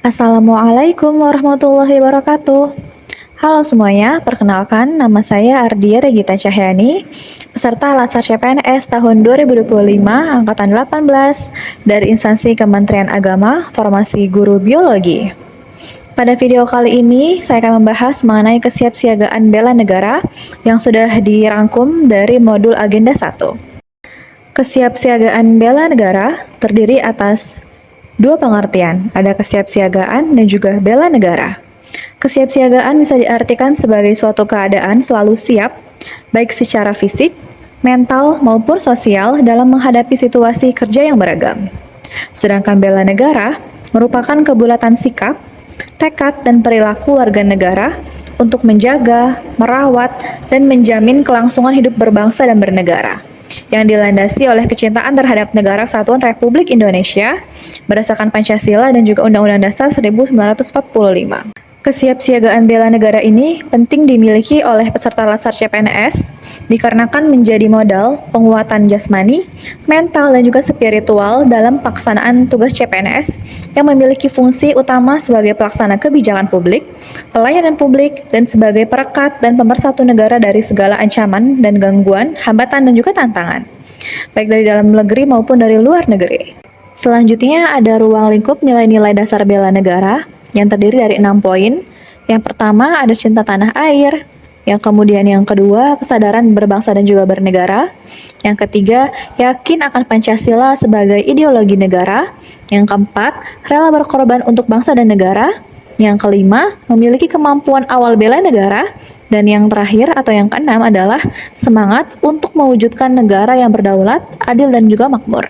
Assalamualaikum warahmatullahi wabarakatuh. Halo semuanya, perkenalkan nama saya Ardia Regita Cahyani, peserta Latsar CPNS tahun 2025 angkatan 18 dari instansi Kementerian Agama, Formasi Guru Biologi. Pada video kali ini, saya akan membahas mengenai kesiapsiagaan bela negara yang sudah dirangkum dari modul agenda 1. Kesiapsiagaan bela negara terdiri atas dua pengertian, ada kesiapsiagaan dan juga bela negara. Kesiapsiagaan bisa diartikan sebagai suatu keadaan selalu siap, baik secara fisik, mental, maupun sosial dalam menghadapi situasi kerja yang beragam. Sedangkan bela negara merupakan kebulatan sikap, tekad, dan perilaku warga negara untuk menjaga, merawat, dan menjamin kelangsungan hidup berbangsa dan bernegara yang dilandasi oleh kecintaan terhadap Negara Kesatuan Republik Indonesia berdasarkan Pancasila dan juga Undang-Undang Dasar 1945. Kesiapsiagaan bela negara ini penting dimiliki oleh peserta Latsar CPNS dikarenakan menjadi modal penguatan jasmani, mental, dan juga spiritual dalam pelaksanaan tugas CPNS yang memiliki fungsi utama sebagai pelaksana kebijakan publik, pelayanan publik, dan sebagai perekat dan pemersatu negara dari segala ancaman dan gangguan, hambatan, dan juga tantangan, baik dari dalam negeri maupun dari luar negeri. Selanjutnya ada ruang lingkup nilai-nilai dasar bela negara yang terdiri dari 6 poin. Yang pertama ada cinta tanah air, yang kemudian yang kedua kesadaran berbangsa dan juga bernegara, yang ketiga yakin akan Pancasila sebagai ideologi negara, yang keempat rela berkorban untuk bangsa dan negara, yang kelima memiliki kemampuan awal bela negara, dan yang terakhir atau yang keenam adalah semangat untuk mewujudkan negara yang berdaulat, adil, dan juga makmur.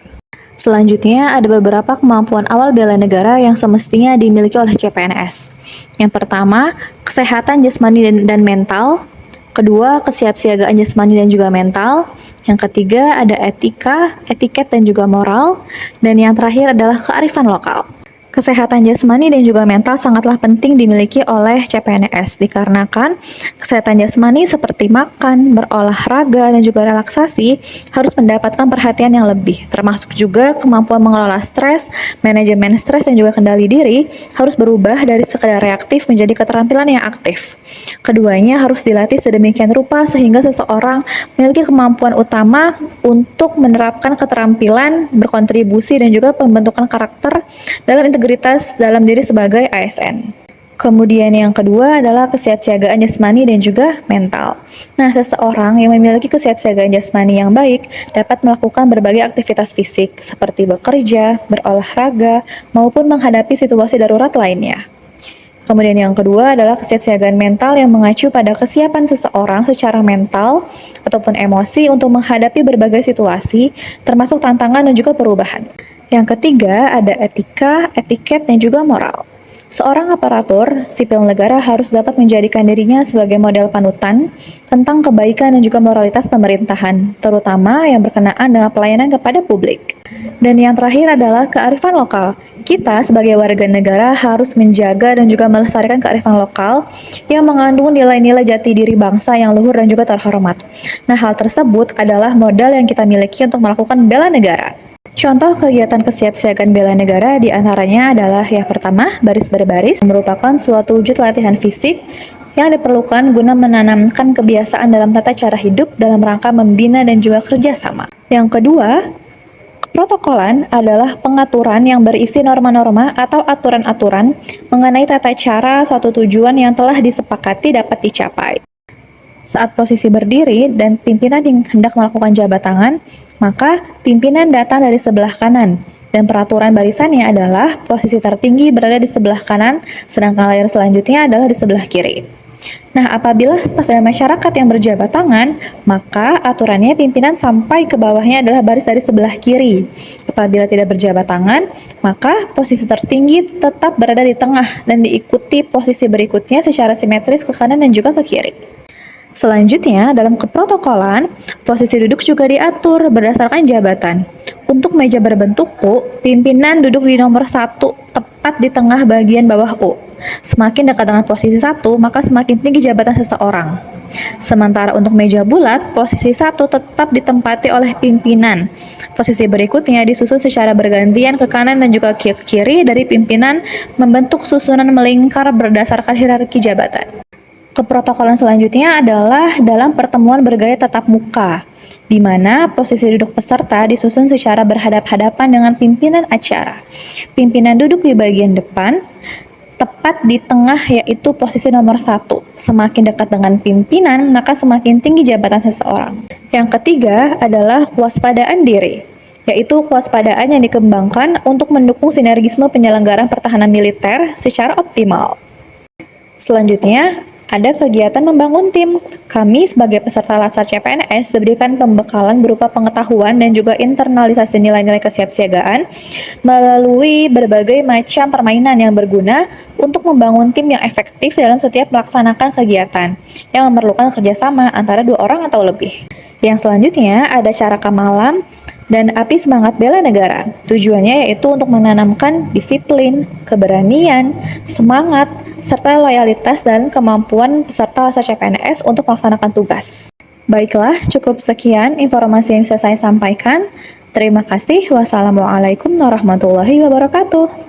Selanjutnya, ada beberapa kemampuan awal bela negara yang semestinya dimiliki oleh CPNS. Yang pertama, kesehatan jasmani dan mental. Kedua, kesiapsiagaan jasmani dan juga mental. Yang ketiga, ada etika, etiket, dan juga moral. Dan yang terakhir adalah kearifan lokal. Kesehatan jasmani dan juga mental sangatlah penting dimiliki oleh CPNS dikarenakan kesehatan jasmani seperti makan, berolahraga, dan juga relaksasi harus mendapatkan perhatian yang lebih, termasuk juga kemampuan mengelola stres, manajemen stres, dan juga kendali diri harus berubah dari sekedar reaktif menjadi keterampilan yang aktif. Keduanya harus dilatih sedemikian rupa sehingga seseorang memiliki kemampuan utama untuk menerapkan keterampilan, berkontribusi, dan juga pembentukan karakter dalam integritas dalam diri sebagai ASN. Kemudian yang kedua adalah kesiapsiagaan jasmani dan juga mental. Nah, seseorang yang memiliki kesiapsiagaan jasmani yang baik dapat melakukan berbagai aktivitas fisik seperti bekerja, berolahraga, maupun menghadapi situasi darurat lainnya. Kemudian yang kedua adalah kesiapsiagaan mental yang mengacu pada kesiapan seseorang secara mental ataupun emosi untuk menghadapi berbagai situasi, termasuk tantangan dan juga perubahan. Yang ketiga ada etika, etiket, dan juga moral. Seorang aparatur sipil negara harus dapat menjadikan dirinya sebagai model panutan tentang kebaikan dan juga moralitas pemerintahan, terutama yang berkenaan dengan pelayanan kepada publik. Dan yang terakhir adalah kearifan lokal. Kita sebagai warga negara harus menjaga dan juga melestarikan kearifan lokal yang mengandung nilai-nilai jati diri bangsa yang luhur dan juga terhormat. Nah, hal tersebut adalah modal yang kita miliki untuk melakukan bela negara. Contoh kegiatan kesiapsiagaan bela negara diantaranya adalah yang pertama, baris berbaris, merupakan suatu wujud latihan fisik yang diperlukan guna menanamkan kebiasaan dalam tata cara hidup dalam rangka membina dan juga kerjasama. Yang kedua, protokolan adalah pengaturan yang berisi norma-norma atau aturan-aturan mengenai tata cara suatu tujuan yang telah disepakati dapat dicapai. Saat posisi berdiri dan pimpinan yang hendak melakukan jabat tangan, maka pimpinan datang dari sebelah kanan, dan peraturan barisannya adalah posisi tertinggi berada di sebelah kanan, sedangkan layar selanjutnya adalah di sebelah kiri. Nah, apabila staf dan masyarakat yang berjabat tangan, maka aturannya pimpinan sampai ke bawahnya adalah baris dari sebelah kiri. Apabila tidak berjabat tangan, maka posisi tertinggi tetap berada di tengah dan diikuti posisi berikutnya secara simetris ke kanan dan juga ke kiri. Selanjutnya, dalam keprotokolan, posisi duduk juga diatur berdasarkan jabatan. Untuk meja berbentuk U, pimpinan duduk di nomor 1, tepat di tengah bagian bawah U. Semakin dekat dengan posisi 1, maka semakin tinggi jabatan seseorang. Sementara untuk meja bulat, posisi 1 tetap ditempati oleh pimpinan. Posisi berikutnya disusun secara bergantian ke kanan dan juga ke kiri dari pimpinan, membentuk susunan melingkar berdasarkan hierarki jabatan. Keprotokolan selanjutnya adalah dalam pertemuan bergaya tatap muka, di mana posisi duduk peserta disusun secara berhadap-hadapan dengan pimpinan acara. Pimpinan duduk di bagian depan, tepat di tengah, yaitu posisi nomor 1. Semakin dekat dengan pimpinan, maka semakin tinggi jabatan seseorang. Yang ketiga adalah kewaspadaan diri, yaitu kewaspadaan yang dikembangkan untuk mendukung sinergisme penyelenggaraan pertahanan militer secara optimal. Selanjutnya, ada kegiatan membangun tim. Kami sebagai peserta Latsar CPNS diberikan pembekalan berupa pengetahuan dan juga internalisasi nilai-nilai kesiapsiagaan melalui berbagai macam permainan yang berguna untuk membangun tim yang efektif dalam setiap melaksanakan kegiatan yang memerlukan kerjasama antara 2 orang atau lebih. Yang selanjutnya ada cara malam dan api semangat bela negara. Tujuannya yaitu untuk menanamkan disiplin, keberanian, semangat, serta loyalitas dan kemampuan peserta Latsar CPNS untuk melaksanakan tugas. Baiklah, cukup sekian informasi yang bisa saya sampaikan. Terima kasih. Wassalamualaikum warahmatullahi wabarakatuh.